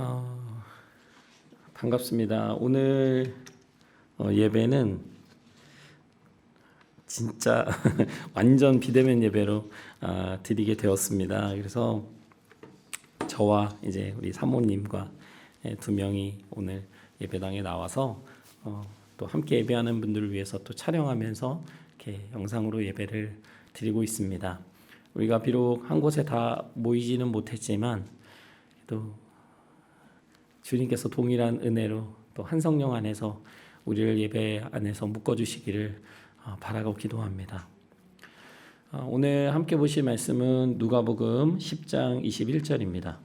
어, 반갑습니다. 오늘 예배는 진짜 완전 비대면 예배로 드리게 되었습니다. 그래서 저와 이제 우리 사모님과 두 명이 오늘 예배당에 나와서 또 함께 예배하는 분들을 위해서 또 촬영하면서 이렇게 영상으로 예배를 드리고 있습니다. 우리가 비록 한 곳에 다 모이지는 못했지만 또 주님께서 동일한 은혜로 또 한 성령 안에서 우리를 예배 안에서 묶어주시기를 바라고 기도합니다. 오늘 함께 보실 말씀은 누가복음 10장 21절입니다.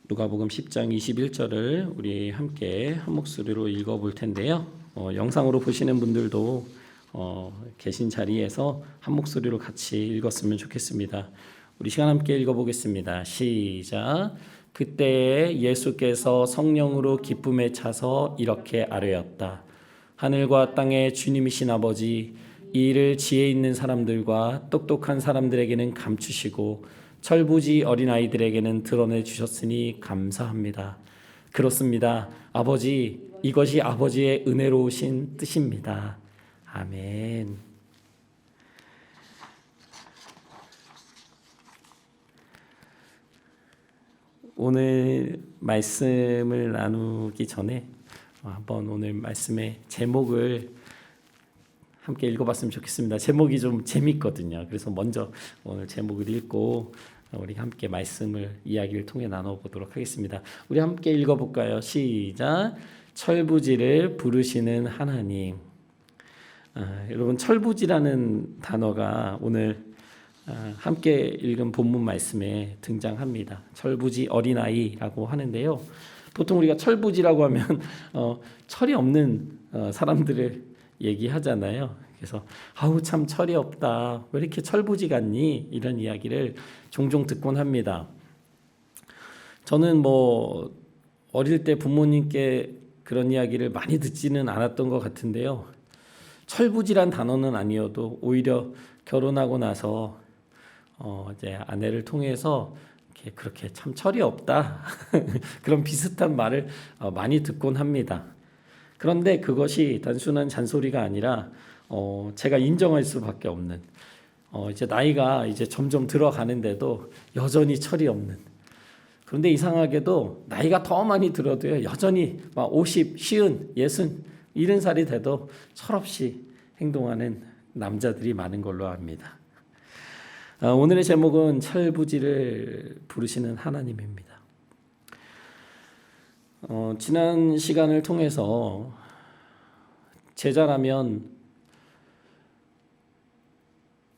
누가복음 10장 21절을 우리 함께 한 목소리로 읽어볼 텐데요. 영상으로 보시는 분들도 계신 자리에서 한 목소리로 같이 읽었으면 좋겠습니다. 우리 시간 함께 읽어보겠습니다. 시작. 그때에 예수께서 성령으로 기쁨에 차서 이렇게 아뢰었다. 하늘과 땅의 주님이신 아버지, 이 일을 지혜 있는 사람들과 똑똑한 사람들에게는 감추시고 철부지 어린아이들에게는 드러내 주셨으니 감사합니다. 그렇습니다. 아버지, 이것이 아버지의 은혜로우신 뜻입니다. 아멘. 오늘 말씀을 나누기 전에 한번 오늘 말씀의 제목을 함께 읽어봤으면 좋겠습니다. 제목이 좀 재밌거든요. 그래서 먼저 오늘 제목을 읽고 우리 함께 말씀을 이야기를 통해 나눠보도록 하겠습니다. 우리 함께 읽어볼까요? 시작. 철부지를 부르시는 하나님. 여러분, 철부지라는 단어가 오늘 함께 읽은 본문 말씀에 등장합니다. 철부지 어린아이라고 하는데요. 보통 우리가 철부지라고 하면 철이 없는 사람들을 얘기하잖아요. 그래서 아우 참 철이 없다. 왜 이렇게 철부지 같니? 이런 이야기를 종종 듣곤 합니다. 저는 어릴 때 부모님께 그런 이야기를 많이 듣지는 않았던 것 같은데요. 철부지란 단어는 아니어도 오히려 결혼하고 나서 이제 아내를 통해서 그렇게 참 철이 없다 그런 비슷한 말을 많이 듣곤 합니다. 그런데 그것이 단순한 잔소리가 아니라 제가 인정할 수밖에 없는 이제 나이가 이제 점점 들어가는데도 여전히 철이 없는, 그런데 이상하게도 나이가 더 많이 들어도요 여전히 막 50, 50, 60 70살이 돼도 철없이 행동하는 남자들이 많은 걸로 압니다. 오늘의 제목은 철부지를 부르시는 하나님입니다. 지난 시간을 통해서 제자라면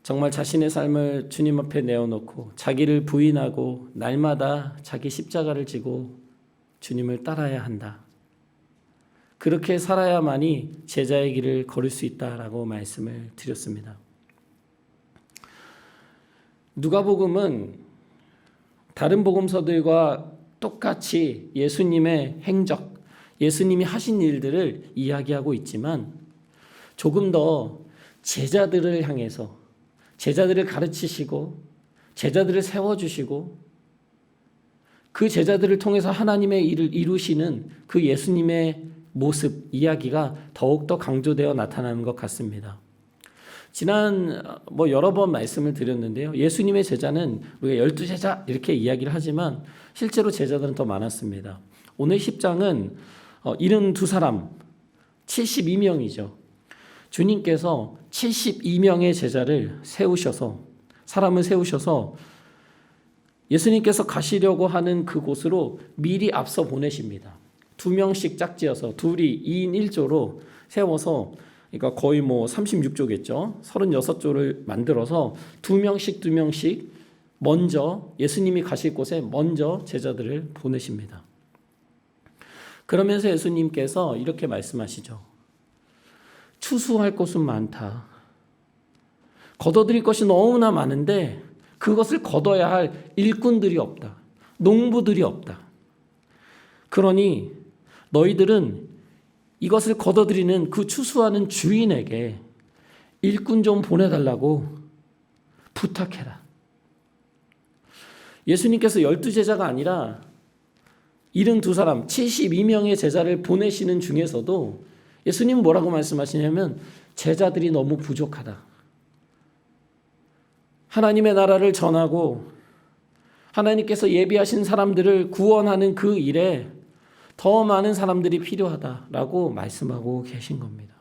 정말 자신의 삶을 주님 앞에 내어놓고 자기를 부인하고 날마다 자기 십자가를 지고 주님을 따라야 한다. 그렇게 살아야만이 제자의 길을 걸을 수 있다라고 말씀을 드렸습니다. 누가복음은 다른 복음서들과 똑같이 예수님의 행적, 예수님이 하신 일들을 이야기하고 있지만 조금 더 제자들을 향해서 제자들을 가르치시고 제자들을 세워주시고 그 제자들을 통해서 하나님의 일을 이루시는 그 예수님의 모습, 이야기가 더욱더 강조되어 나타나는 것 같습니다. 지난 여러 번 말씀을 드렸는데요. 예수님의 제자는 우리가 12제자 이렇게 이야기를 하지만 실제로 제자들은 더 많았습니다. 오늘 10장은 72사람, 72명이죠. 주님께서 72명의 제자를 사람을 세우셔서 예수님께서 가시려고 하는 그곳으로 미리 앞서 보내십니다. 2명씩 짝지어서 둘이 2인 1조로 세워서, 그러니까 거의 36조겠죠. 36조를 만들어서 2명씩 먼저 예수님이 가실 곳에 먼저 제자들을 보내십니다. 그러면서 예수님께서 이렇게 말씀하시죠. 추수할 것은 많다. 거둬들일 것이 너무나 많은데 그것을 거둬야 할 일꾼들이 없다. 농부들이 없다. 그러니 너희들은 이것을 거둬들이는 그 추수하는 주인에게 일꾼 좀 보내달라고 부탁해라. 예수님께서 12제자가 아니라 72사람, 72명의 제자를 보내시는 중에서도 예수님은 뭐라고 말씀하시냐면 제자들이 너무 부족하다. 하나님의 나라를 전하고 하나님께서 예비하신 사람들을 구원하는 그 일에 더 많은 사람들이 필요하다라고 말씀하고 계신 겁니다.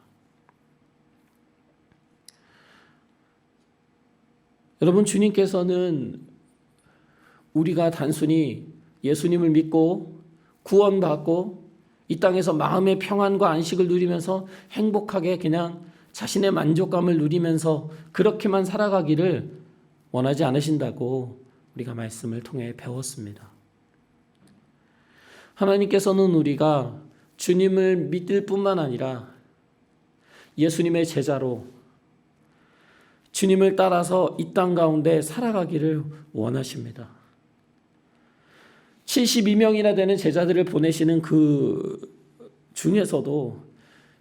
여러분, 주님께서는 우리가 단순히 예수님을 믿고 구원받고 이 땅에서 마음의 평안과 안식을 누리면서 행복하게 그냥 자신의 만족감을 누리면서 그렇게만 살아가기를 원하지 않으신다고 우리가 말씀을 통해 배웠습니다. 하나님께서는 우리가 주님을 믿을 뿐만 아니라 예수님의 제자로 주님을 따라서 이 땅 가운데 살아가기를 원하십니다. 72명이나 되는 제자들을 보내시는 그 중에서도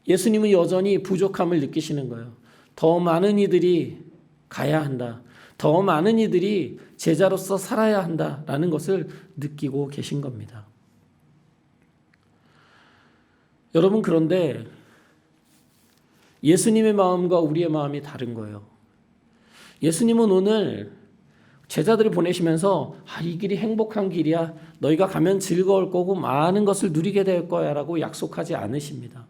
예수님은 여전히 부족함을 느끼시는 거예요. 더 많은 이들이 가야 한다. 더 많은 이들이 제자로서 살아야 한다라는 것을 느끼고 계신 겁니다. 여러분, 그런데 예수님의 마음과 우리의 마음이 다른 거예요. 예수님은 오늘 제자들을 보내시면서 이 길이 행복한 길이야. 너희가 가면 즐거울 거고 많은 것을 누리게 될 거야 라고 약속하지 않으십니다.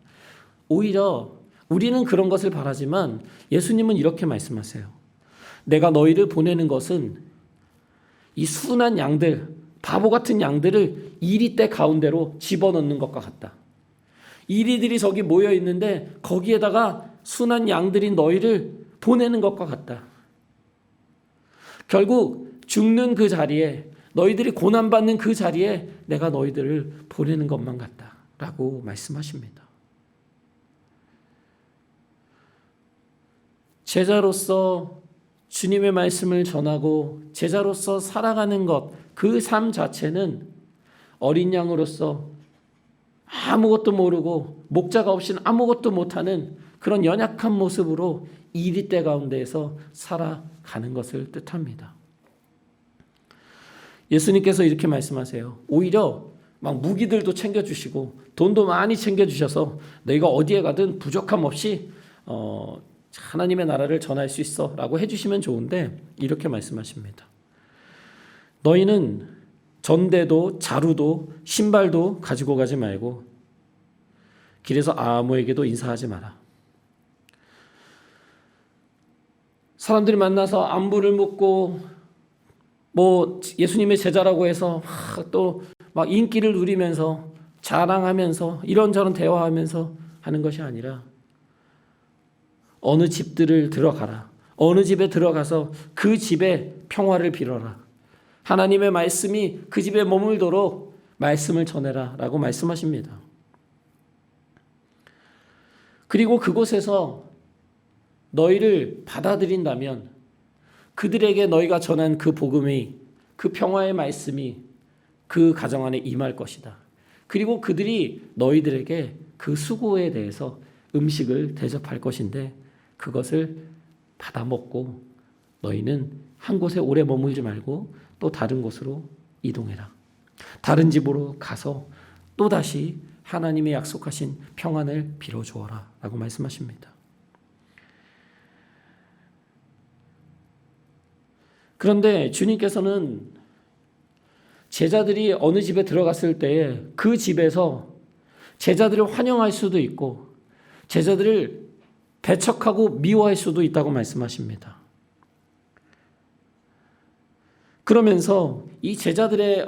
오히려 우리는 그런 것을 바라지만 예수님은 이렇게 말씀하세요. 내가 너희를 보내는 것은 이 순한 양들, 바보 같은 양들을 이리떼 가운데로 집어넣는 것과 같다. 이리들이 저기 모여 있는데 거기에다가 순한 양들인 너희를 보내는 것과 같다. 결국 죽는 그 자리에 너희들이 고난받는 그 자리에 내가 너희들을 보내는 것만 같다라고 말씀하십니다. 제자로서 주님의 말씀을 전하고 제자로서 살아가는 것, 그 삶 자체는 어린 양으로서 아무것도 모르고 목자가 없이는 아무것도 못하는 그런 연약한 모습으로 이리떼 가운데에서 살아가는 것을 뜻합니다. 예수님께서 이렇게 말씀하세요. 오히려 막 무기들도 챙겨주시고 돈도 많이 챙겨주셔서 너희가 어디에 가든 부족함 없이 하나님의 나라를 전할 수 있어 라고 해주시면 좋은데 이렇게 말씀하십니다. 너희는 전대도 자루도 신발도 가지고 가지 말고 길에서 아무에게도 인사하지 마라. 사람들이 만나서 안부를 묻고 뭐 예수님의 제자라고 해서 또 막 인기를 누리면서 자랑하면서 이런저런 대화하면서 하는 것이 아니라 어느 집들을 들어가라. 어느 집에 들어가서 그 집에 평화를 빌어라. 하나님의 말씀이 그 집에 머물도록 말씀을 전해라 라고 말씀하십니다. 그리고 그곳에서 너희를 받아들인다면 그들에게 너희가 전한 그 복음이, 그 평화의 말씀이 그 가정 안에 임할 것이다. 그리고 그들이 너희들에게 그 수고에 대해서 음식을 대접할 것인데 그것을 받아 먹고 너희는 한 곳에 오래 머물지 말고 또 다른 곳으로 이동해라. 다른 집으로 가서 또다시 하나님의 약속하신 평안을 빌어주어라 라고 말씀하십니다. 그런데 주님께서는 제자들이 어느 집에 들어갔을 때에 그 집에서 제자들을 환영할 수도 있고 제자들을 배척하고 미워할 수도 있다고 말씀하십니다. 그러면서 이 제자들의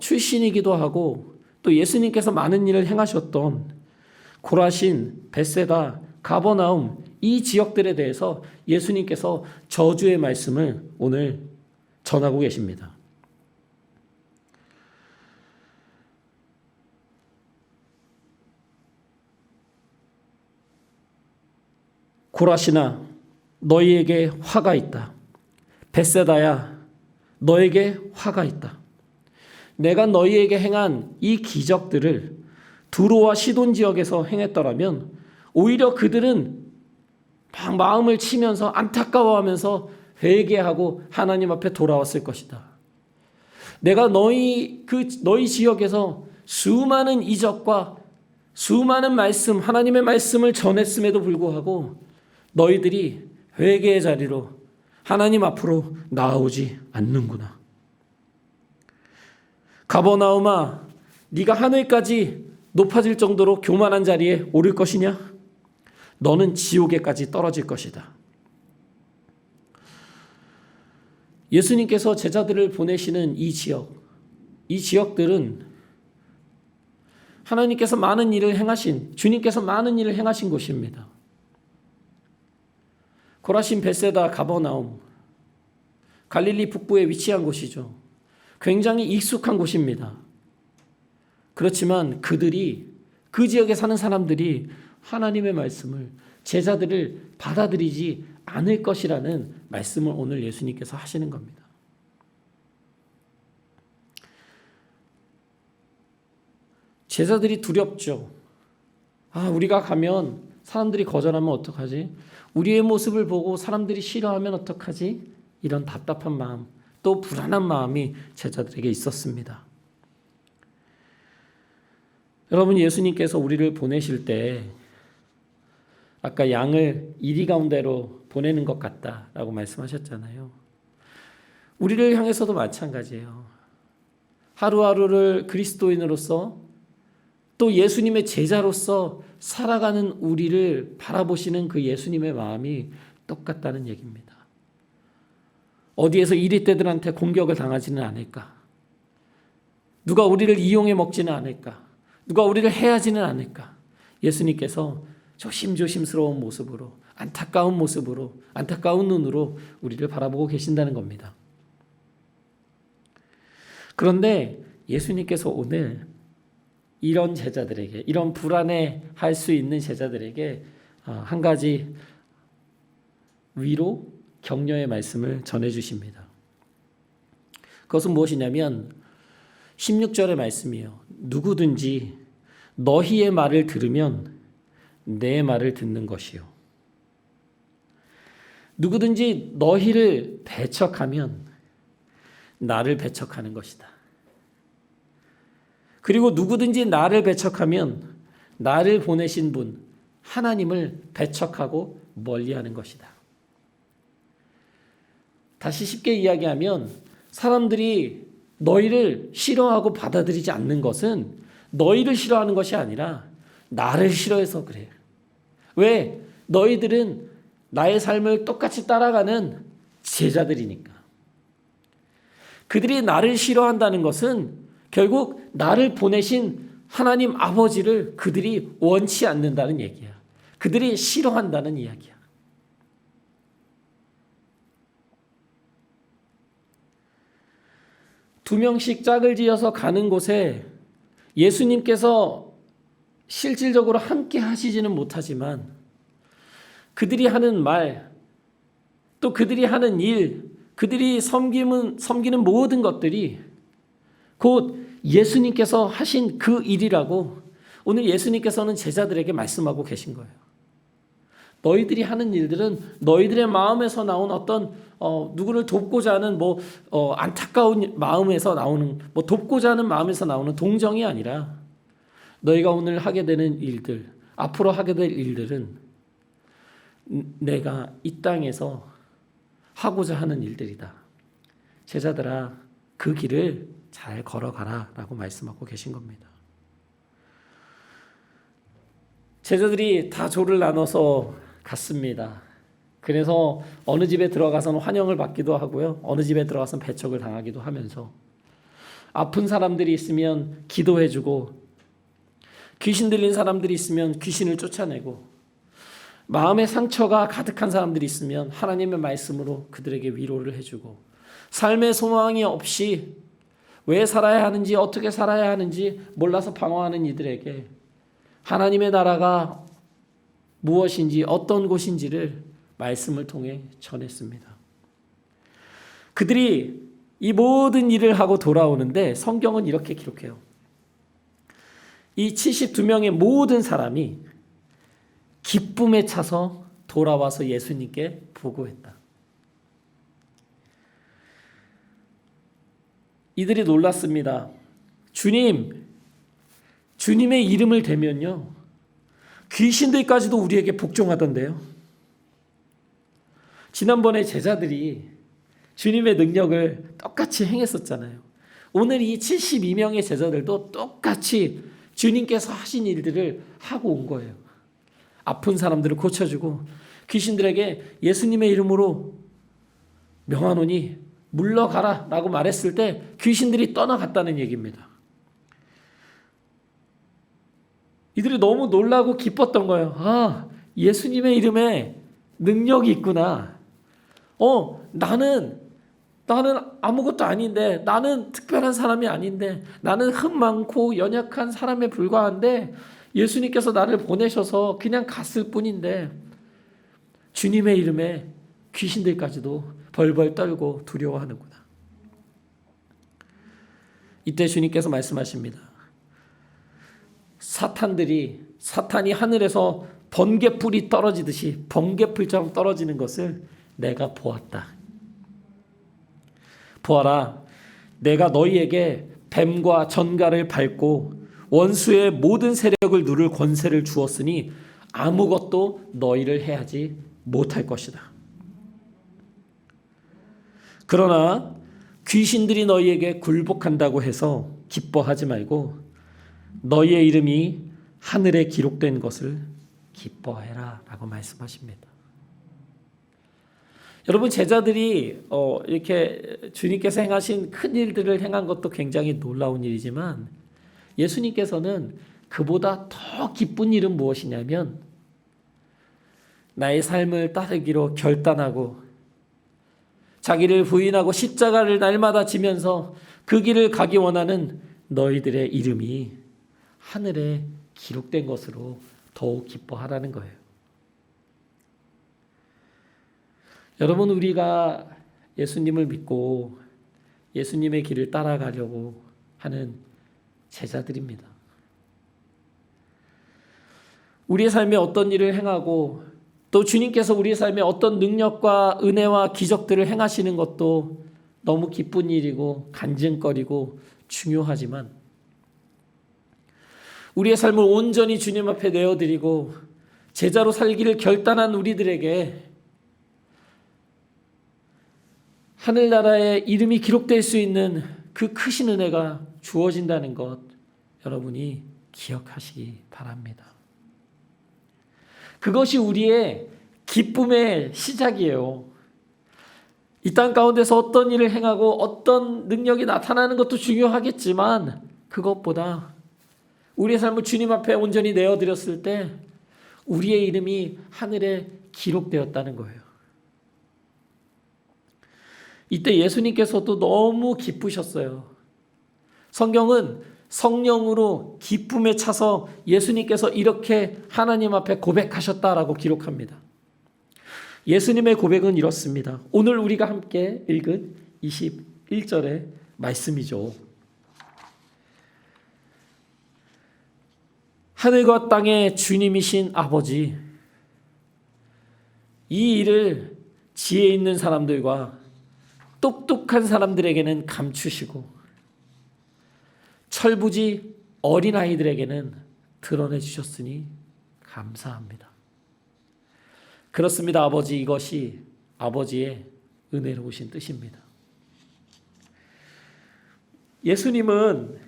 출신이기도 하고 또 예수님께서 많은 일을 행하셨던 고라신, 벳세다, 가버나움 이 지역들에 대해서 예수님께서 저주의 말씀을 오늘 전하고 계십니다. 고라시나 너희에게 화가 있다. 벳세다야 너에게 화가 있다. 내가 너희에게 행한 이 기적들을 두로와 시돈 지역에서 행했더라면 오히려 그들은 막 마음을 치면서 안타까워하면서 회개하고 하나님 앞에 돌아왔을 것이다. 내가 너희 지역에서 수많은 이적과 수많은 말씀, 하나님의 말씀을 전했음에도 불구하고 너희들이 회개의 자리로 하나님 앞으로 나아오지 않는구나. 가버나움아, 네가 하늘까지 높아질 정도로 교만한 자리에 오를 것이냐? 너는 지옥에까지 떨어질 것이다. 예수님께서 제자들을 보내시는 이 지역들은 하나님께서 많은 일을 행하신, 주님께서 많은 일을 행하신 곳입니다. 고라신, 벳세다, 가버나움, 갈릴리 북부에 위치한 곳이죠. 굉장히 익숙한 곳입니다. 그렇지만 그 지역에 사는 사람들이 하나님의 말씀을, 제자들을 받아들이지 않을 것이라는 말씀을 오늘 예수님께서 하시는 겁니다. 제자들이 두렵죠. 우리가 가면 사람들이 거절하면 어떡하지? 우리의 모습을 보고 사람들이 싫어하면 어떡하지? 이런 답답한 마음, 또 불안한 마음이 제자들에게 있었습니다. 여러분, 예수님께서 우리를 보내실 때 아까 양을 이리 가운데로 보내는 것 같다라고 말씀하셨잖아요. 우리를 향해서도 마찬가지예요. 하루하루를 그리스도인으로서 또 예수님의 제자로서 살아가는 우리를 바라보시는 그 예수님의 마음이 똑같다는 얘기입니다. 어디에서 이리떼들한테 공격을 당하지는 않을까? 누가 우리를 이용해 먹지는 않을까? 누가 우리를 해하지는 않을까? 예수님께서 조심조심스러운 모습으로, 안타까운 모습으로, 안타까운 눈으로 우리를 바라보고 계신다는 겁니다. 그런데 예수님께서 오늘 이런 제자들에게, 이런 불안해할 수 있는 제자들에게 한 가지 위로, 격려의 말씀을 전해주십니다. 그것은 무엇이냐면 16절의 말씀이에요. 누구든지 너희의 말을 들으면 내 말을 듣는 것이요. 누구든지 너희를 배척하면 나를 배척하는 것이다. 그리고 누구든지 나를 배척하면 나를 보내신 분, 하나님을 배척하고 멀리하는 것이다. 다시 쉽게 이야기하면 사람들이 너희를 싫어하고 받아들이지 않는 것은 너희를 싫어하는 것이 아니라 나를 싫어해서 그래. 왜? 너희들은 나의 삶을 똑같이 따라가는 제자들이니까. 그들이 나를 싫어한다는 것은 결국 나를 보내신 하나님 아버지를 그들이 원치 않는다는 얘기야. 그들이 싫어한다는 이야기야. 두 명씩 짝을 지어서 가는 곳에 예수님께서 실질적으로 함께 하시지는 못하지만 그들이 하는 말, 또 그들이 하는 일, 그들이 섬기는 모든 것들이 곧 예수님께서 하신 그 일이라고 오늘 예수님께서는 제자들에게 말씀하고 계신 거예요. 너희들이 하는 일들은 너희들의 마음에서 나온 어떤 누구를 돕고자 하는 안타까운 마음에서 나오는 돕고자 하는 마음에서 나오는 동정이 아니라 너희가 오늘 하게 되는 일들, 앞으로 하게 될 일들은 내가 이 땅에서 하고자 하는 일들이다. 제자들아, 그 길을 잘 걸어가라 라고 말씀하고 계신 겁니다. 제자들이 다 조를 나눠서 갔습니다. 그래서 어느 집에 들어가서는 환영을 받기도 하고요. 어느 집에 들어가서는 배척을 당하기도 하면서 아픈 사람들이 있으면 기도해주고 귀신 들린 사람들이 있으면 귀신을 쫓아내고 마음의 상처가 가득한 사람들이 있으면 하나님의 말씀으로 그들에게 위로를 해주고 삶의 소망이 없이 왜 살아야 하는지 어떻게 살아야 하는지 몰라서 방황하는 이들에게 하나님의 나라가 무엇인지 어떤 곳인지를 말씀을 통해 전했습니다. 그들이 이 모든 일을 하고 돌아오는데 성경은 이렇게 기록해요. 이 72명의 모든 사람이 기쁨에 차서 돌아와서 예수님께 보고했다. 이들이 놀랐습니다. 주님의 이름을 대면요, 귀신들까지도 우리에게 복종하던데요. 지난번에 제자들이 주님의 능력을 똑같이 행했었잖아요. 오늘 이 72명의 제자들도 똑같이 주님께서 하신 일들을 하고 온 거예요. 아픈 사람들을 고쳐주고 귀신들에게 예수님의 이름으로 명하노니 물러가라 라고 말했을 때 귀신들이 떠나갔다는 얘기입니다. 이들이 너무 놀라고 기뻤던 거예요. 아, 예수님의 이름에 능력이 있구나. 나는 아무것도 아닌데, 나는 특별한 사람이 아닌데, 나는 흠 많고 연약한 사람에 불과한데 예수님께서 나를 보내셔서 그냥 갔을 뿐인데 주님의 이름에 귀신들까지도 벌벌 떨고 두려워하는구나. 이때 주님께서 말씀하십니다. 사탄이 하늘에서 번개불이 떨어지듯이 번개불처럼 떨어지는 것을 내가 보았다. 보아라, 내가 너희에게 뱀과 전갈을 밟고 원수의 모든 세력을 누를 권세를 주었으니 아무것도 너희를 해하지 못할 것이다. 그러나 귀신들이 너희에게 굴복한다고 해서 기뻐하지 말고 너희의 이름이 하늘에 기록된 것을 기뻐해라 라고 말씀하십니다. 여러분, 제자들이 이렇게 주님께서 행하신 큰 일들을 행한 것도 굉장히 놀라운 일이지만 예수님께서는 그보다 더 기쁜 일은 무엇이냐면 나의 삶을 따르기로 결단하고 자기를 부인하고 십자가를 날마다 지면서 그 길을 가기 원하는 너희들의 이름이 하늘에 기록된 것으로 더욱 기뻐하라는 거예요. 여러분, 우리가 예수님을 믿고 예수님의 길을 따라가려고 하는 제자들입니다. 우리의 삶에 어떤 일을 행하고 또 주님께서 우리의 삶에 어떤 능력과 은혜와 기적들을 행하시는 것도 너무 기쁜 일이고 간증거리고 중요하지만 우리의 삶을 온전히 주님 앞에 내어드리고 제자로 살기를 결단한 우리들에게 하늘나라에 이름이 기록될 수 있는 그 크신 은혜가 주어진다는 것 여러분이 기억하시기 바랍니다. 그것이 우리의 기쁨의 시작이에요. 이 땅 가운데서 어떤 일을 행하고 어떤 능력이 나타나는 것도 중요하겠지만 그것보다 우리의 삶을 주님 앞에 온전히 내어드렸을 때 우리의 이름이 하늘에 기록되었다는 거예요. 이때 예수님께서도 너무 기쁘셨어요. 성경은 성령으로 기쁨에 차서 예수님께서 이렇게 하나님 앞에 고백하셨다라고 기록합니다. 예수님의 고백은 이렇습니다. 오늘 우리가 함께 읽은 21절의 말씀이죠. 하늘과 땅의 주님이신 아버지, 이 일을 지혜 있는 사람들과 똑똑한 사람들에게는 감추시고 철부지 어린아이들에게는 드러내 주셨으니 감사합니다. 그렇습니다, 아버지. 이것이 아버지의 은혜로우신 뜻입니다. 예수님은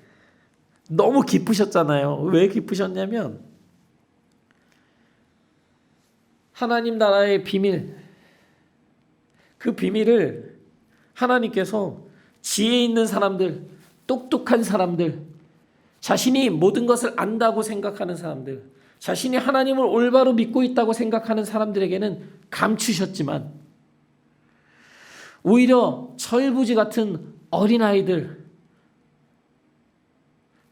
너무 기쁘셨잖아요. 왜 기쁘셨냐면 하나님 나라의 비밀, 그 비밀을 하나님께서 지혜 있는 사람들, 똑똑한 사람들, 자신이 모든 것을 안다고 생각하는 사람들, 자신이 하나님을 올바로 믿고 있다고 생각하는 사람들에게는 감추셨지만 오히려 철부지 같은 어린아이들,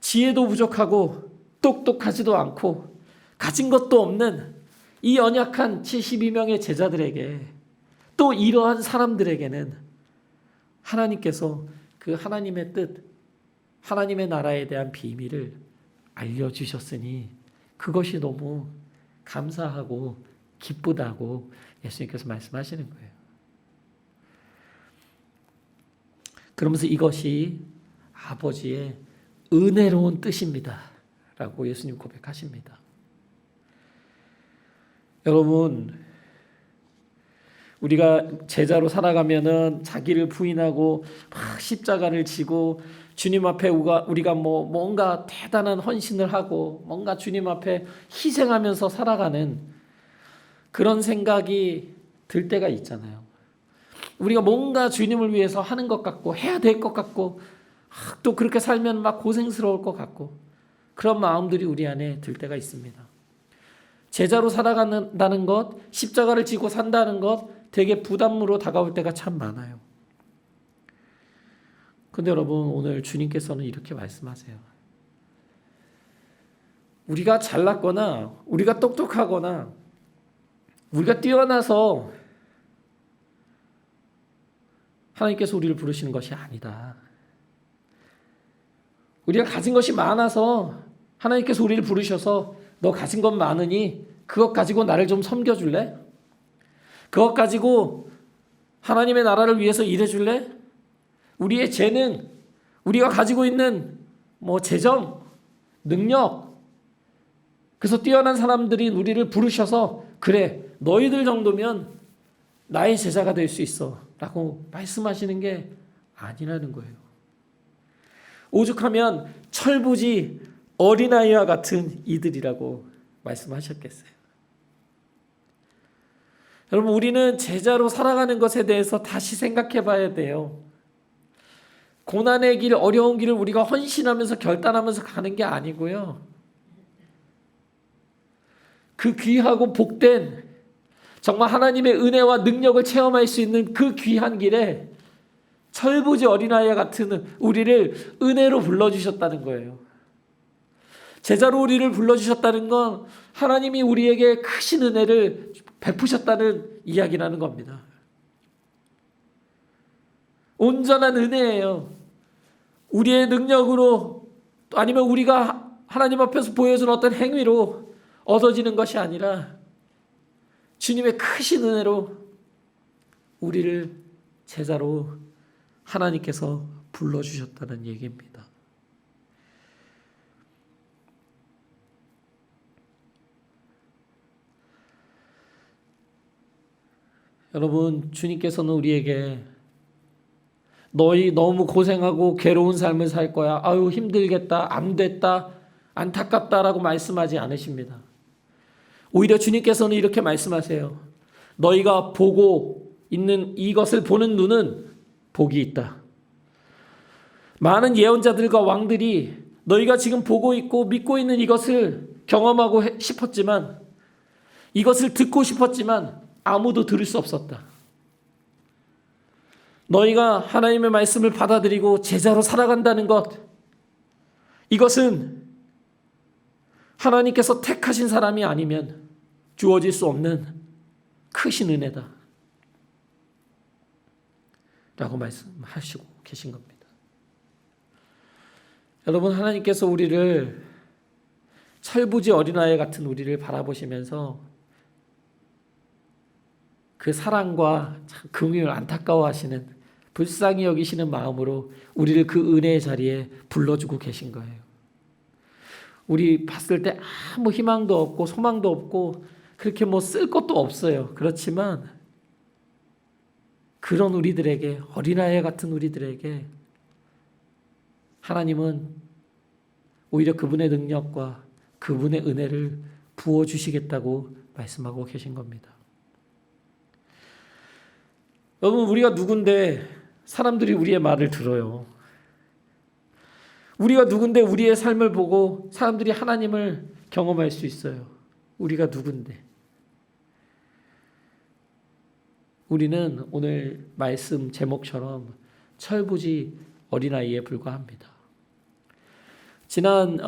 지혜도 부족하고 똑똑하지도 않고 가진 것도 없는 이 연약한 72명의 제자들에게, 또 이러한 사람들에게는 하나님께서 그 하나님의 뜻, 하나님의 나라에 대한 비밀을 알려주셨으니 그것이 너무 감사하고 기쁘다고 예수님께서 말씀하시는 거예요. 그러면서 이것이 아버지의 은혜로운 뜻입니다 라고 예수님 고백하십니다. 여러분, 우리가 제자로 살아가면은 자기를 부인하고 막 십자가를 지고 주님 앞에 우리가 뭔가 대단한 헌신을 하고 뭔가 주님 앞에 희생하면서 살아가는 그런 생각이 들 때가 있잖아요. 우리가 뭔가 주님을 위해서 하는 것 같고 해야 될 것 같고 또 그렇게 살면 막 고생스러울 것 같고 그런 마음들이 우리 안에 들 때가 있습니다. 제자로 살아간다는 것, 십자가를 지고 산다는 것 되게 부담으로 다가올 때가 참 많아요. 근데 여러분, 오늘 주님께서는 이렇게 말씀하세요. 우리가 잘났거나 우리가 똑똑하거나 우리가 뛰어나서 하나님께서 우리를 부르시는 것이 아니다. 우리가 가진 것이 많아서 하나님께서 우리를 부르셔서 너 가진 것 많으니 그것 가지고 나를 좀 섬겨줄래? 그것 가지고 하나님의 나라를 위해서 일해줄래? 우리의 재능, 우리가 가지고 있는 재정, 능력, 그래서 뛰어난 사람들이 우리를 부르셔서 그래, 너희들 정도면 나의 제자가 될 수 있어 라고 말씀하시는 게 아니라는 거예요. 오죽하면 철부지 어린아이와 같은 이들이라고 말씀하셨겠어요. 여러분, 우리는 제자로 살아가는 것에 대해서 다시 생각해 봐야 돼요. 고난의 길, 어려운 길을 우리가 헌신하면서 결단하면서 가는 게 아니고요. 그 귀하고 복된 정말 하나님의 은혜와 능력을 체험할 수 있는 그 귀한 길에 철부지 어린아이와 같은 우리를 은혜로 불러주셨다는 거예요. 제자로 우리를 불러주셨다는 건 하나님이 우리에게 크신 은혜를 베푸셨다는 이야기라는 겁니다. 온전한 은혜예요. 우리의 능력으로 아니면 우리가 하나님 앞에서 보여준 어떤 행위로 얻어지는 것이 아니라 주님의 크신 은혜로 우리를 제자로 하나님께서 불러주셨다는 얘기입니다. 여러분, 주님께서는 우리에게 너희 너무 고생하고 괴로운 삶을 살 거야. 아유, 힘들겠다. 안 됐다. 안타깝다라고 말씀하지 않으십니다. 오히려 주님께서는 이렇게 말씀하세요. 너희가 보고 있는 이것을 보는 눈은 복이 있다. 많은 예언자들과 왕들이 너희가 지금 보고 있고 믿고 있는 이것을 경험하고 싶었지만, 이것을 듣고 싶었지만 아무도 들을 수 없었다. 너희가 하나님의 말씀을 받아들이고 제자로 살아간다는 것, 이것은 하나님께서 택하신 사람이 아니면 주어질 수 없는 크신 은혜다 라고 말씀하시고 계신 겁니다. 여러분, 하나님께서 우리를 철부지 어린아이 같은 우리를 바라보시면서 그 사랑과 긍휼을 안타까워하시는, 불쌍히 여기시는 마음으로 우리를 그 은혜의 자리에 불러주고 계신 거예요. 우리 봤을 때 아무 희망도 없고 소망도 없고 그렇게 쓸 것도 없어요. 그렇지만 그런 우리들에게, 어린아이 같은 우리들에게 하나님은 오히려 그분의 능력과 그분의 은혜를 부어주시겠다고 말씀하고 계신 겁니다. 여러분, 우리가 누군데 사람들이 우리의 말을 들어요. 우리가 누군데 우리의 삶을 보고 사람들이 하나님을 경험할 수 있어요. 우리가 누군데. 우리는 오늘 말씀 제목처럼 철부지 어린아이에 불과합니다. 지난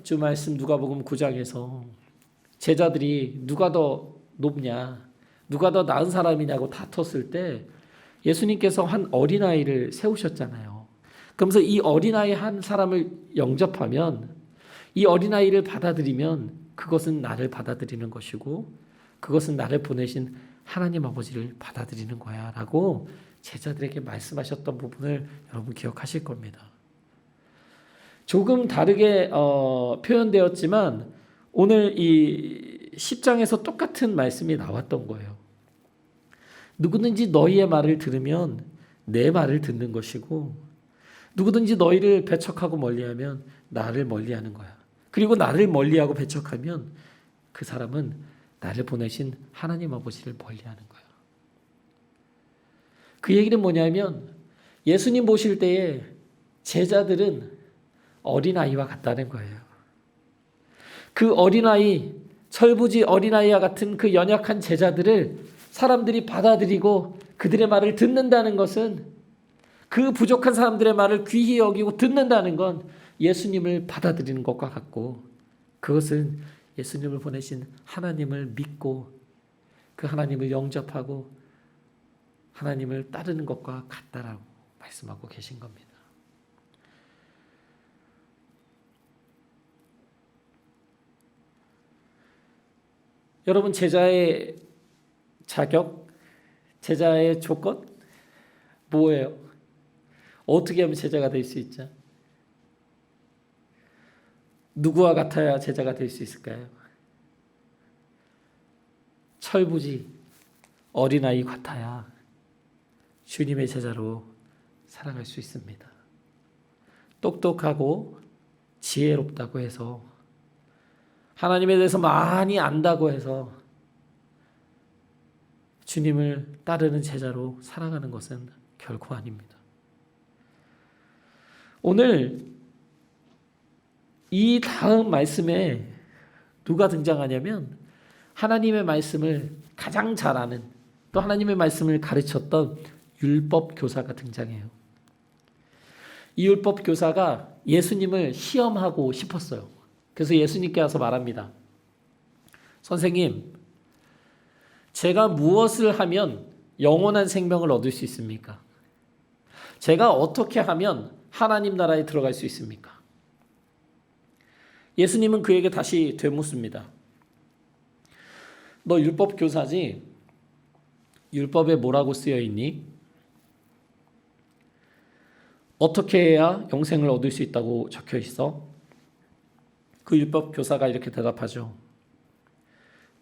주 말씀 누가복음 9장에서 제자들이 누가 더 높냐, 누가 더 나은 사람이냐고 다퉜을 때 예수님께서 한 어린아이를 세우셨잖아요. 그러면서 이 어린아이 한 사람을 영접하면, 이 어린아이를 받아들이면 그것은 나를 받아들이는 것이고 그것은 나를 보내신 하나님 아버지를 받아들이는 거야 라고 제자들에게 말씀하셨던 부분을 여러분 기억하실 겁니다. 조금 다르게 표현되었지만 오늘 이 10장에서 똑같은 말씀이 나왔던 거예요. 누구든지 너희의 말을 들으면 내 말을 듣는 것이고 누구든지 너희를 배척하고 멀리하면 나를 멀리하는 거야. 그리고 나를 멀리하고 배척하면 그 사람은 나를 보내신 하나님 아버지를 멀리하는 거야. 그 얘기는 뭐냐면 예수님 보실 때에 제자들은 어린아이와 같다는 거예요. 그 어린아이, 철부지 어린아이와 같은 그 연약한 제자들을 사람들이 받아들이고 그들의 말을 듣는다는 것은 그 부족한 사람들의 말을 귀히 여기고 듣는다는 건 예수님을 받아들이는 것과 같고 그것은 예수님을 보내신 하나님을 믿고 그 하나님을 영접하고 하나님을 따르는 것과 같다라고 말씀하고 계신 겁니다. 여러분 제자의 자격, 제자의 조건 뭐예요? 어떻게 하면 제자가 될 수 있죠? 누구와 같아야 제자가 될 수 있을까요? 철부지 어린아이 같아야 주님의 제자로 살아갈 수 있습니다. 똑똑하고 지혜롭다고 해서 하나님에 대해서 많이 안다고 해서 주님을 따르는 제자로 살아가는 것은 결코 아닙니다. 오늘 이 다음 말씀에 누가 등장하냐면 하나님의 말씀을 가장 잘 아는 또 하나님의 말씀을 가르쳤던 율법 교사가 등장해요. 이 율법 교사가 예수님을 시험하고 싶었어요. 그래서 예수님께 와서 말합니다. 선생님, 제가 무엇을 하면 영원한 생명을 얻을 수 있습니까? 제가 어떻게 하면 하나님 나라에 들어갈 수 있습니까? 예수님은 그에게 다시 되묻습니다. 너 율법 교사지? 율법에 뭐라고 쓰여 있니? 어떻게 해야 영생을 얻을 수 있다고 적혀 있어? 그 율법 교사가 이렇게 대답하죠.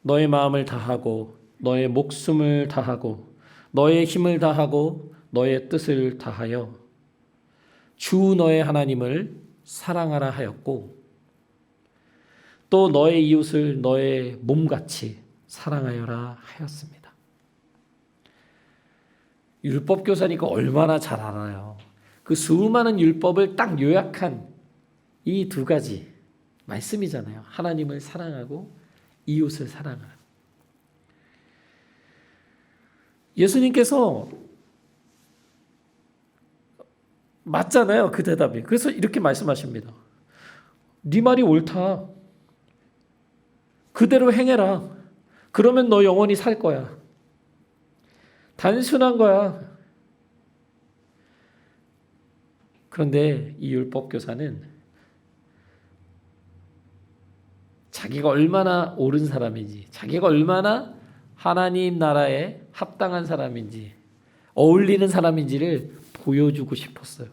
너의 마음을 다하고 너의 목숨을 다하고 너의 힘을 다하고 너의 뜻을 다하여 주 너의 하나님을 사랑하라 하였고 또 너의 이웃을 너의 몸같이 사랑하여라 하였습니다. 율법 교사니까 얼마나 잘 알아요. 그 수많은 율법을 딱 요약한 이 두 가지 말씀이잖아요. 하나님을 사랑하고 이웃을 사랑하라. 예수님께서 맞잖아요. 그 대답이. 그래서 이렇게 말씀하십니다. 네 말이 옳다. 그대로 행해라. 그러면 너 영원히 살 거야. 단순한 거야. 그런데 이 율법 교사는 자기가 얼마나 옳은 사람인지, 자기가 얼마나 하나님 나라에 합당한 사람인지, 어울리는 사람인지를 보여주고 싶었어요.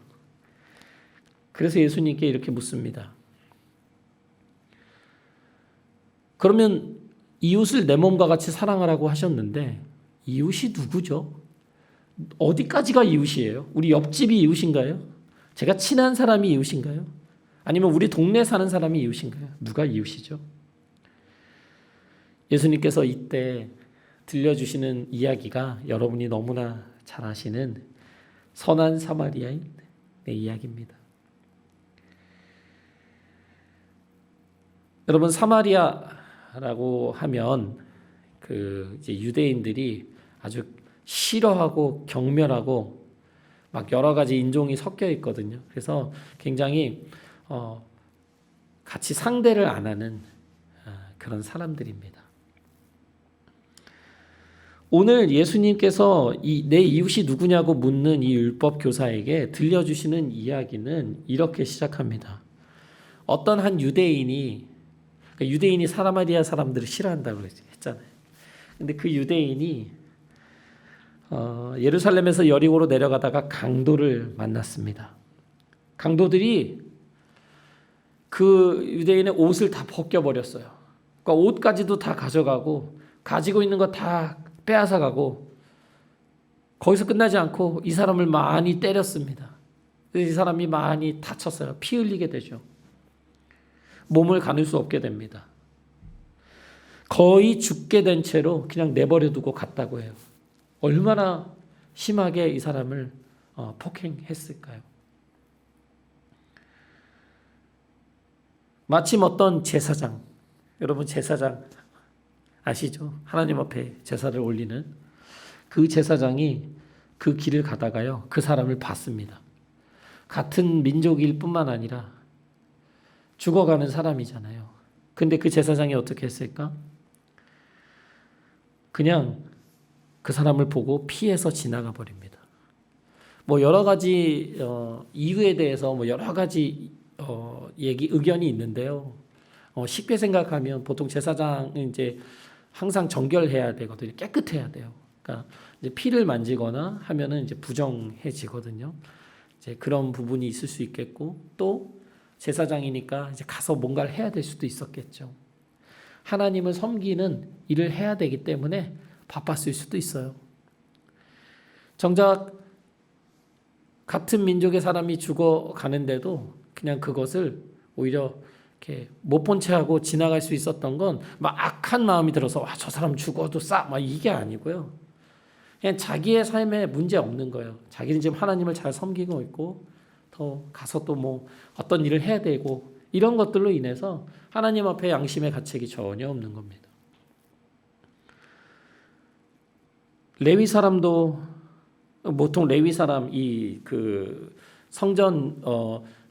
그래서 예수님께 이렇게 묻습니다. 그러면 이웃을 내 몸과 같이 사랑하라고 하셨는데 이웃이 누구죠? 어디까지가 이웃이에요? 우리 옆집이 이웃인가요? 제가 친한 사람이 이웃인가요? 아니면 우리 동네에 사는 사람이 이웃인가요? 누가 이웃이죠? 예수님께서 이때 들려주시는 이야기가 여러분이 너무나 잘 아시는 선한 사마리아인의 이야기입니다. 여러분, 사마리아라고 하면 그 이제 유대인들이 아주 싫어하고 경멸하고 막 여러 가지 인종이 섞여 있거든요. 그래서 굉장히 같이 상대를 안 하는 그런 사람들입니다. 오늘 예수님께서 내 이웃이 누구냐고 묻는 이 율법 교사에게 들려주시는 이야기는 이렇게 시작합니다. 어떤 한 유대인이 사마리아 사람들을 싫어한다고 했잖아요. 근데 그 유대인이 예루살렘에서 여리고로 내려가다가 강도를 만났습니다. 강도들이 그 유대인의 옷을 다 벗겨버렸어요. 그러니까 옷까지도 다 가져가고 가지고 있는 거 다 빼앗아가고 거기서 끝나지 않고 이 사람을 많이 때렸습니다. 이 사람이 많이 다쳤어요. 피 흘리게 되죠. 몸을 가눌 수 없게 됩니다. 거의 죽게 된 채로 그냥 내버려 두고 갔다고 해요. 얼마나 심하게 이 사람을 폭행했을까요? 마침 어떤 제사장, 여러분 제사장 아시죠? 하나님 앞에 제사를 올리는 그 제사장이 그 길을 가다가요, 그 사람을 봤습니다. 같은 민족일 뿐만 아니라 죽어가는 사람이잖아요. 근데 그 제사장이 어떻게 했을까? 그냥 그 사람을 보고 피해서 지나가 버립니다. 뭐 여러 가지 이유에 대해서 뭐 여러 가지 의견이 있는데요. 쉽게 생각하면 보통 제사장은 이제 항상 정결해야 되거든요. 깨끗해야 돼요. 그러니까 이제 피를 만지거나 하면은 이제 부정해지거든요. 이제 그런 부분이 있을 수 있겠고, 또 제사장이니까 이제 가서 뭔가를 해야 될 수도 있었겠죠. 하나님을 섬기는 일을 해야 되기 때문에 바빴을 수도 있어요. 정작 같은 민족의 사람이 죽어가는데도 그냥 그것을 오히려 이렇게 못 본 채 하고 지나갈 수 있었던 건 막 악한 마음이 들어서 저 사람 죽어도 막 이게 아니고요. 그냥 자기의 삶에 문제 없는 거예요. 자기는 지금 하나님을 잘 섬기고 있고 더 가서 또 뭐 어떤 일을 해야 되고 이런 것들로 인해서 하나님 앞에 양심의 가책이 전혀 없는 겁니다. 레위 사람도 보통 레위 사람 그 성전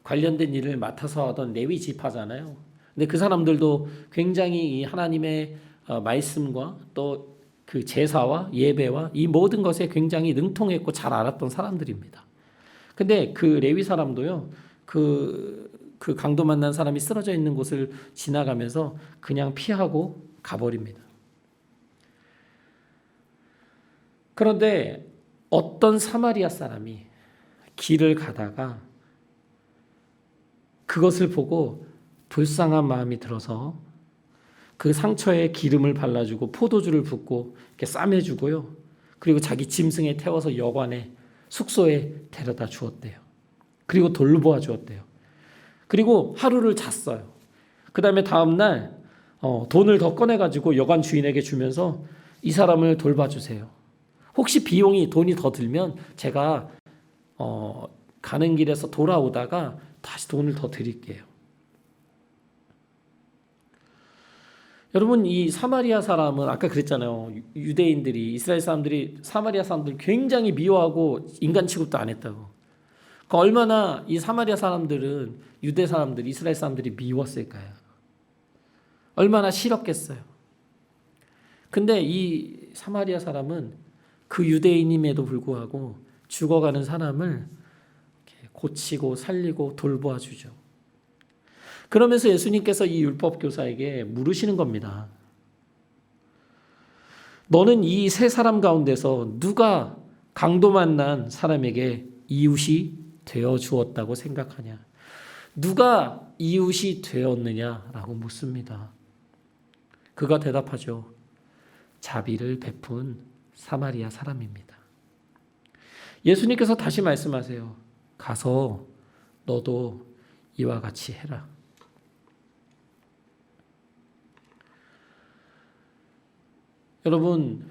관련된 일을 맡아서 하던 레위 지파잖아요. 근데 그 사람들도 굉장히 이 하나님의 말씀과 또 그 제사와 예배와 이 모든 것에 굉장히 능통했고 잘 알았던 사람들입니다. 근데 그 레위 사람도요, 그 강도 만난 사람이 쓰러져 있는 곳을 지나가면서 그냥 피하고 가버립니다. 그런데 어떤 사마리아 사람이 길을 가다가 그것을 보고 불쌍한 마음이 들어서 그 상처에 기름을 발라주고 포도주를 붓고 이렇게 싸매주고요. 그리고 자기 짐승에 태워서 여관에 숙소에 데려다 주었대요. 그리고 돌보아 주었대요. 그리고 하루를 잤어요. 그 다음에 다음날 돈을 더 꺼내가지고 여관 주인에게 주면서 이 사람을 돌봐주세요. 혹시 돈이 더 들면 제가 가는 길에서 돌아오다가 다시 돈을 더 드릴게요. 여러분, 이 사마리아 사람은 아까 그랬잖아요. 유대인들이, 이스라엘 사람들이 사마리아 사람들 굉장히 미워하고 인간 취급도 안 했다고. 그러니까 얼마나 이 사마리아 사람들은 유대 사람들, 이스라엘 사람들이 미웠을까요? 얼마나 싫었겠어요. 근데 이 사마리아 사람은 그 유대인임에도 불구하고 죽어가는 사람을 고치고 살리고 돌보아 주죠. 그러면서 예수님께서 이 율법 교사에게 물으시는 겁니다. 너는 이 세 사람 가운데서 누가 강도 만난 사람에게 이웃이 되어 주었다고 생각하냐? 누가 이웃이 되었느냐라고 묻습니다. 그가 대답하죠. 자비를 베푼 사마리아 사람입니다. 예수님께서 다시 말씀하세요. 가서 너도 이와 같이 해라. 여러분,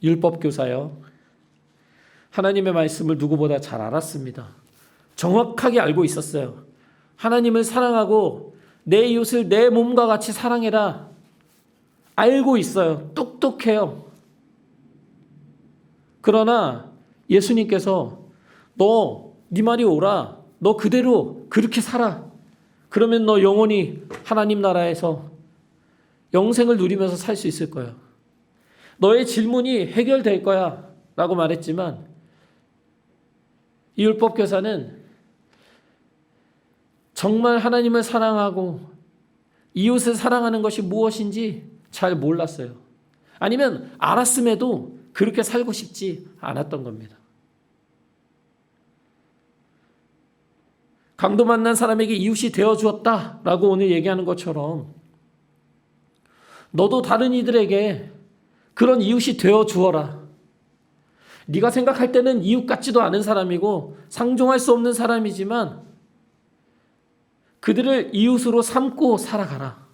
율법교사요, 하나님의 말씀을 누구보다 잘 알았습니다. 정확하게 알고 있었어요. 하나님을 사랑하고 내 이웃을 내 몸과 같이 사랑해라. 알고 있어요. 똑똑해요. 그러나 예수님께서 네 말이 옳아. 너 그대로 그렇게 살아. 그러면 너 영원히 하나님 나라에서 영생을 누리면서 살 수 있을 거야. 너의 질문이 해결될 거야. 라고 말했지만 이 율법교사는 정말 하나님을 사랑하고 이웃을 사랑하는 것이 무엇인지 잘 몰랐어요. 아니면 알았음에도 그렇게 살고 싶지 않았던 겁니다. 강도 만난 사람에게 이웃이 되어주었다라고 오늘 얘기하는 것처럼 너도 다른 이들에게 그런 이웃이 되어주어라. 네가 생각할 때는 이웃 같지도 않은 사람이고 상종할 수 없는 사람이지만 그들을 이웃으로 삼고 살아가라.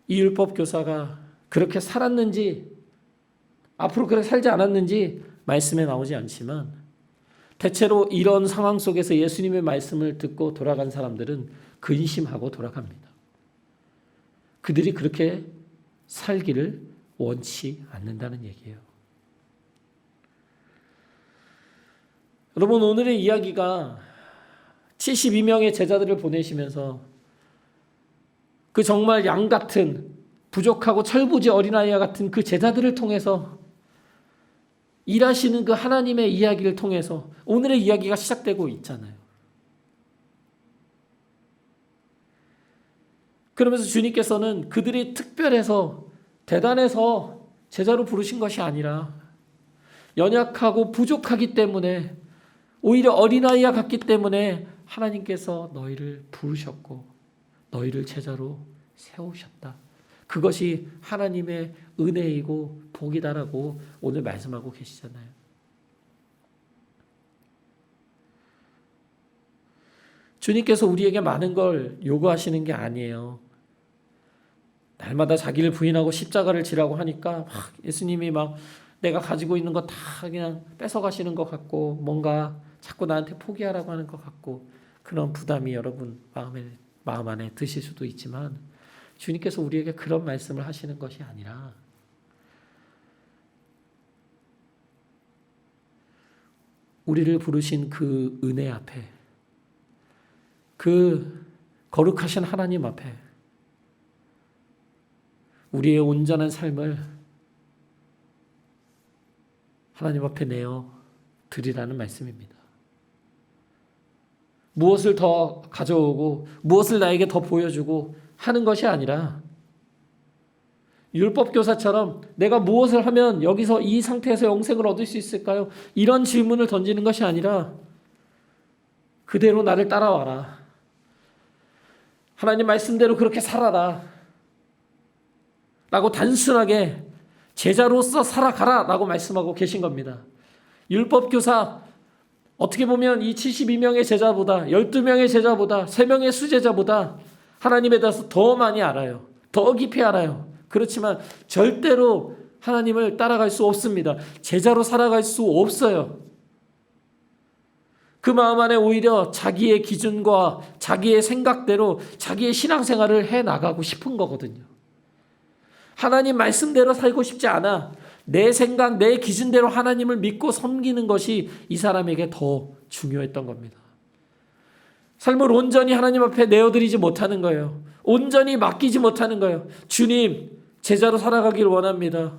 이 율법 교사가 그렇게 살았는지 앞으로 그렇게 살지 않았는지 말씀에 나오지 않지만 대체로 이런 상황 속에서 예수님의 말씀을 듣고 돌아간 사람들은 근심하고 돌아갑니다. 그들이 그렇게 살기를 원치 않는다는 얘기예요. 여러분, 오늘의 이야기가 72명의 제자들을 보내시면서 그 정말 양 같은 부족하고 철부지 어린아이와 같은 그 제자들을 통해서 일하시는 그 하나님의 이야기를 통해서 오늘의 이야기가 시작되고 있잖아요. 그러면서 주님께서는 그들이 특별해서 대단해서 제자로 부르신 것이 아니라 연약하고 부족하기 때문에 오히려 어린아이와 같기 때문에 하나님께서 너희를 부르셨고 너희를 제자로 세우셨다. 그것이 하나님의 은혜이고 복이다라고 오늘 말씀하고 계시잖아요. 주님께서 우리에게 많은 걸 요구하시는 게 아니에요. 날마다 자기를 부인하고 십자가를 지라고 하니까 예수님이 내가 가지고 있는 거 다 그냥 뺏어가시는 것 같고 뭔가 자꾸 나한테 포기하라고 하는 것 같고 그런 부담이 여러분 마음 안에 드실 수도 있지만 주님께서 우리에게 그런 말씀을 하시는 것이 아니라 우리를 부르신 그 은혜 앞에 그 거룩하신 하나님 앞에 우리의 온전한 삶을 하나님 앞에 내어 드리라는 말씀입니다. 무엇을 더 가져오고 무엇을 나에게 더 보여주고 하는 것이 아니라 율법교사처럼 내가 무엇을 하면 여기서 이 상태에서 영생을 얻을 수 있을까요? 이런 질문을 던지는 것이 아니라 그대로 나를 따라와라. 하나님 말씀대로 그렇게 살아라. 라고 단순하게 제자로서 살아가라 라고 말씀하고 계신 겁니다. 율법교사 어떻게 보면 이 72명의 제자보다 12명의 제자보다 3명의 수제자보다 하나님에 대해서 더 많이 알아요. 더 깊이 알아요. 그렇지만 절대로 하나님을 따라갈 수 없습니다. 제자로 살아갈 수 없어요. 그 마음 안에 오히려 자기의 기준과 자기의 생각대로 자기의 신앙생활을 해나가고 싶은 거거든요. 하나님 말씀대로 살고 싶지 않아. 내 생각, 내 기준대로 하나님을 믿고 섬기는 것이 이 사람에게 더 중요했던 겁니다. 삶을 온전히 하나님 앞에 내어드리지 못하는 거예요. 온전히 맡기지 못하는 거예요. 주님, 제자로 살아가기를 원합니다.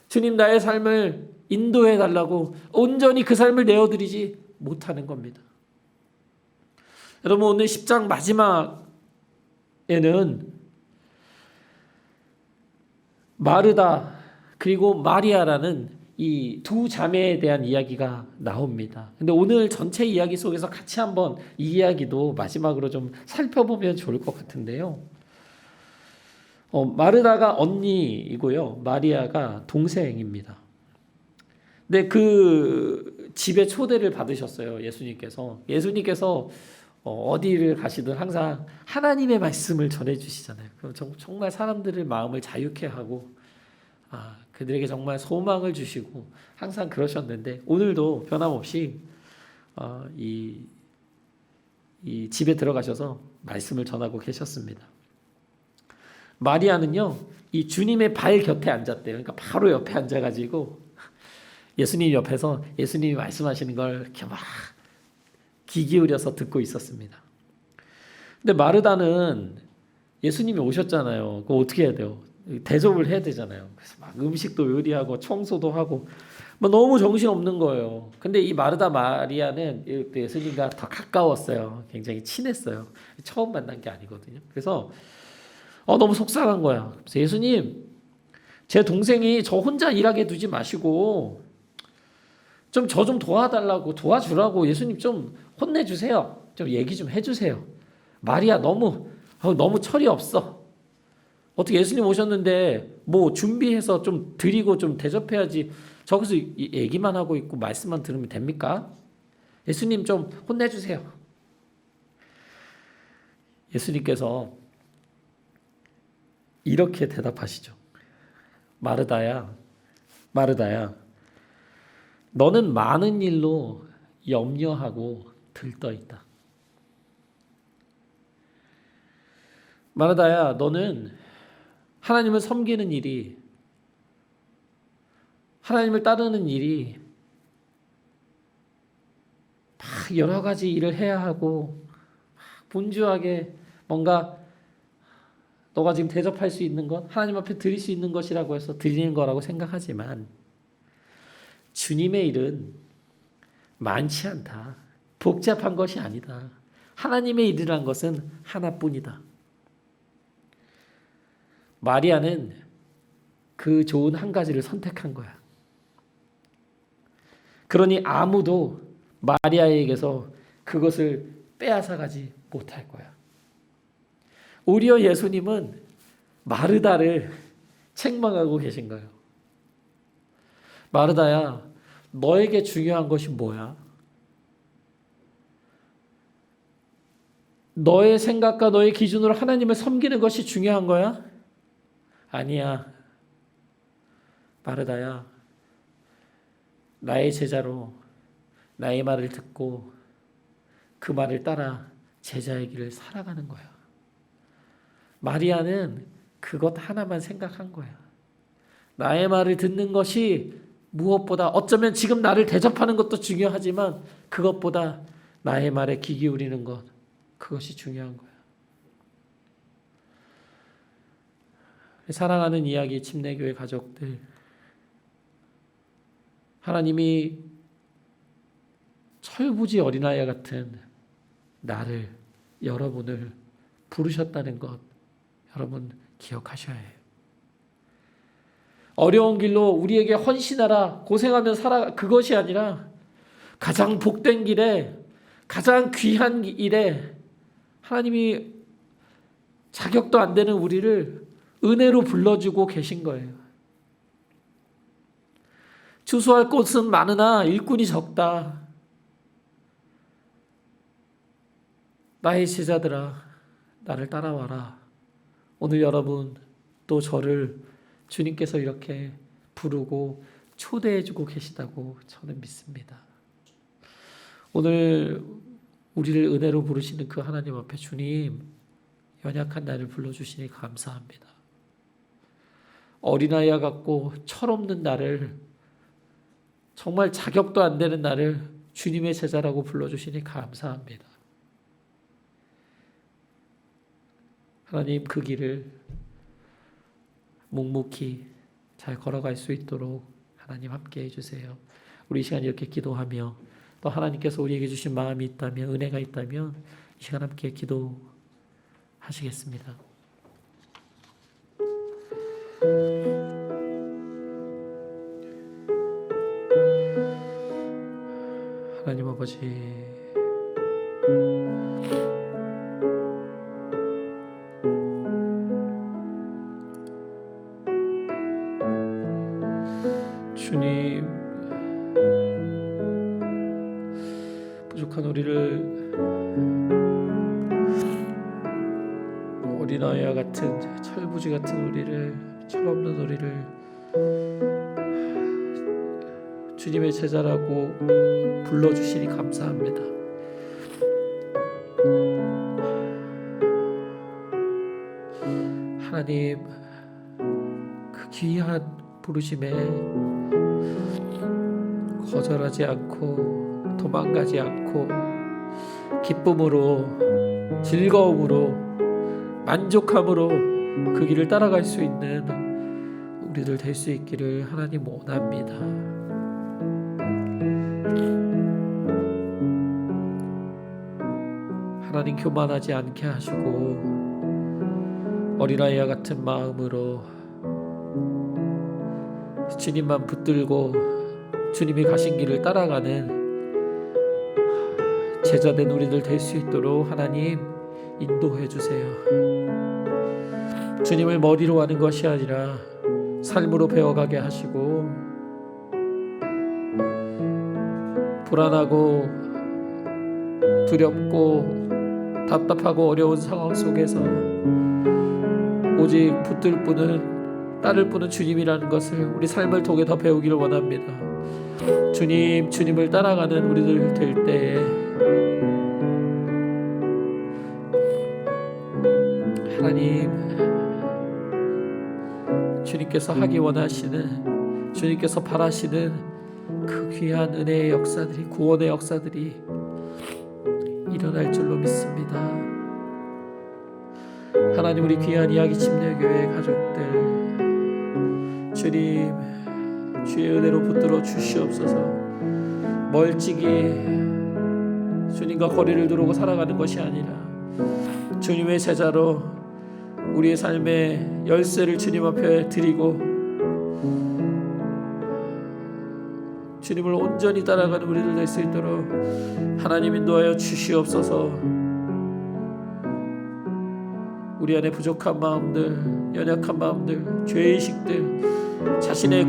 주님, 나의 삶을 인도해 달라고 온전히 그 삶을 내어드리지 못하는 겁니다. 여러분, 오늘 10장 마지막에는 마르다 그리고 마리아라는 이 두 자매에 대한 이야기가 나옵니다. 근데 오늘 전체 이야기 속에서 같이 한번 이 이야기도 마지막으로 좀 살펴보면 좋을 것 같은데요. 마르다가 언니이고요. 마리아가 동생입니다. 근데 그 집에 초대를 받으셨어요. 예수님께서 어디를 가시든 항상 하나님의 말씀을 전해주시잖아요. 그럼 정말 사람들의 마음을 자유케 하고 그들에게 정말 소망을 주시고 항상 그러셨는데 오늘도 변함없이 이 집에 들어가셔서 말씀을 전하고 계셨습니다. 마리아는요, 이 주님의 발 곁에 앉았대요. 그러니까 바로 옆에 앉아가지고 예수님 옆에서 예수님이 말씀하시는 걸 이렇게 막 귀 기울여서 듣고 있었습니다. 근데 마르다는 예수님이 오셨잖아요. 그거 어떻게 해야 돼요? 대접을 해야 되잖아요. 그래서 막 음식도 요리하고 청소도 하고 너무 정신없는 거예요. 근데 이 마르다 마리아는 예수님과 더 가까웠어요. 굉장히 친했어요. 처음 만난 게 아니거든요. 그래서 너무 속상한 거야. 그래서 예수님, 제 동생이 저 혼자 일하게 두지 마시고 좀 저 좀 도와달라고 도와주라고 예수님 좀 혼내주세요. 좀 얘기 좀 해주세요. 마리아 너무 철이 없어. 어떻게 예수님 오셨는데 뭐 준비해서 좀 드리고 좀 대접해야지. 저기서 얘기만 하고 있고 말씀만 들으면 됩니까? 예수님 좀 혼내주세요. 예수님께서 이렇게 대답하시죠. 마르다야, 너는 많은 일로 염려하고 들떠 있다. 마르다야, 너는 하나님을 섬기는 일이, 하나님을 따르는 일이 막 여러 가지 일을 해야 하고 분주하게 뭔가 너가 지금 대접할 수 있는 것, 하나님 앞에 드릴 수 있는 것이라고 해서 드리는 거라고 생각하지만 주님의 일은 많지 않다. 복잡한 것이 아니다. 하나님의 일이란 것은 하나뿐이다. 마리아는 그 좋은 한 가지를 선택한 거야. 그러니 아무도 마리아에게서 그것을 빼앗아가지 못할 거야. 오히려 예수님은 마르다를 책망하고 계신 거예요. 마르다야, 너에게 중요한 것이 뭐야? 너의 생각과 너의 기준으로 하나님을 섬기는 것이 중요한 거야? 아니야. 마르다야, 나의 제자로 나의 말을 듣고 그 말을 따라 제자의 길을 살아가는 거야. 마리아는 그것 하나만 생각한 거야. 나의 말을 듣는 것이 무엇보다, 어쩌면 지금 나를 대접하는 것도 중요하지만 그것보다 나의 말에 귀 기울이는 것, 그것이 중요한 거야. 사랑하는 이야기 침례교회 가족들, 하나님이 철부지 어린아이 같은 나를, 여러분을 부르셨다는 것 여러분 기억하셔야 해요. 어려운 길로 우리에게 헌신하라, 고생하며 살아, 그것이 아니라 가장 복된 길에, 가장 귀한 일에 하나님이 자격도 안 되는 우리를 은혜로 불러주고 계신 거예요. 추수할 곳은 많으나 일꾼이 적다. 나의 제자들아, 나를 따라와라. 오늘 여러분 또 저를 주님께서 이렇게 부르고 초대해주고 계시다고 저는 믿습니다. 오늘 우리를 은혜로 부르시는 그 하나님 앞에 주님, 연약한 나를 불러주시니 감사합니다. 어린아이와 같고 철없는 나를, 정말 자격도 안 되는 나를 주님의 제자라고 불러주시니 감사합니다. 하나님, 그 길을 묵묵히 잘 걸어갈 수 있도록 하나님 함께 해주세요. 우리 이 시간 이렇게 기도하며 또 하나님께서 우리에게 주신 마음이 있다면, 은혜가 있다면 이 시간 함께 기도하시겠습니다. 하나님 아버지, 주님, 부족한 우리를, 어린아이와 같은 철부지 같은 우리를, 철없는 우리를 주님의 제자라고 불러주시니 감사합니다. 하나님, 그 귀한 부르심에 거절하지 않고 도망가지 않고 기쁨으로, 즐거움으로, 만족함으로 그 길을 따라갈 수 있는 우리들 될 수 있기를 하나님 원합니다. 하나님, 교만하지 않게 하시고 어린아이와 같은 마음으로 주님만 붙들고 주님이 가신 길을 따라가는 제자된 우리들 될 수 있도록 하나님 인도해 주세요. 주님을 머리로 하는 것이 아니라 삶으로 배워가게 하시고, 불안하고 두렵고 답답하고 어려운 상황 속에서 오직 붙들 분은, 따를 분은 주님이라는 것을 우리 삶을 통해 더 배우기를 원합니다. 주님을 따라가는 우리들 될 때에 하나님, 주님께서 하기 원하시는, 주님께서 바라시는 그 귀한 은혜의 역사들이, 구원의 역사들이 일어날 줄로 믿습니다. 하나님, 우리 귀한 이야기 침례교회 가족들, 주님 주의 은혜로 붙들어 주시옵소서. 멀찍이 주님과 거리를 두르고 살아가는 것이 아니라 주님의 제자로 우리의 삶의 열쇠를 주님 앞에 드리고 주님을 온전히 따라가는 우리들 될 수 있도록 하나님 인도하여 주시옵소서. 우리 안에 부족한 마음들, 연약한 마음들, 죄의식들, 자신의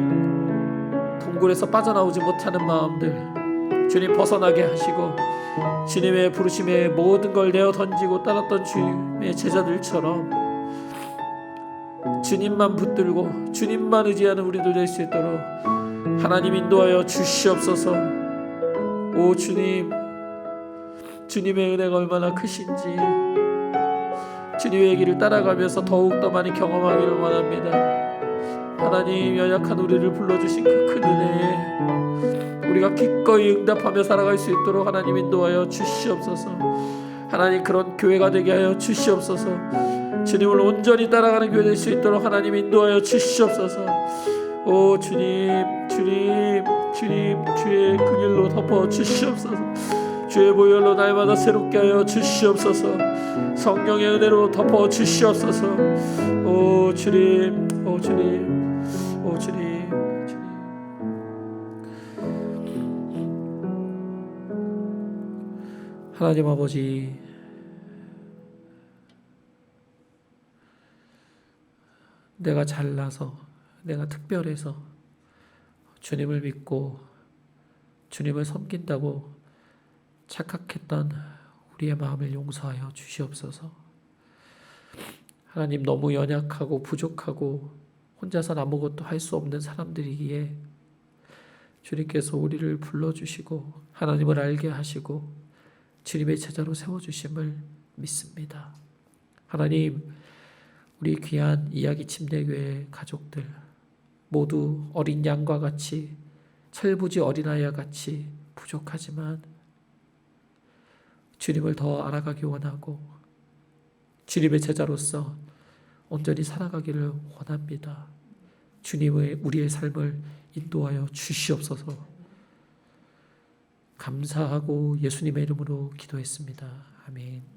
동굴에서 빠져나오지 못하는 마음들 주님 벗어나게 하시고, 주님의 부르심에 모든 걸 내어 던지고 따랐던 주님의 제자들처럼 주님만 붙들고 주님만 의지하는 우리들 될 수 있도록 하나님 인도하여 주시옵소서. 오 주님, 주님의 은혜가 얼마나 크신지 주님의 길을 따라가면서 더욱더 많이 경험하기를 원합니다. 하나님, 연약한 우리를 불러주신 그 큰 은혜에 우리가 기꺼이 응답하며 살아갈 수 있도록 하나님 인도하여 주시옵소서. 하나님, 그런 교회가 되게 하여 주시옵소서. 주님을 온전히 따라가는 교회 될 수 있도록 하나님 인도하여 주시옵소서. 오 주님, 주의 그 길로 덮어 주시옵소서. 주의 보혈로 날마다 새롭게 하여 주시옵소서. 성령의 은혜로 덮어 주시옵소서. 오 주님, 오 주님, 오 주님, 주님. 하나님 아버지, 내가 잘나서, 내가 특별해서 주님을 믿고 주님을 섬긴다고 착각했던 우리의 마음을 용서하여 주시옵소서. 하나님, 너무 연약하고 부족하고 혼자서는 아무것도 할 수 없는 사람들이기에 주님께서 우리를 불러주시고 하나님을 알게 하시고 주님의 제자로 세워주심을 믿습니다. 하나님, 우리 귀한 이야기 침례교회 가족들 모두 어린 양과 같이, 철부지 어린아이와 같이 부족하지만 주님을 더 알아가기 원하고 주님의 제자로서 온전히 살아가기를 원합니다. 주님의 우리의 삶을 인도하여 주시옵소서. 감사하고 예수님의 이름으로 기도했습니다. 아멘.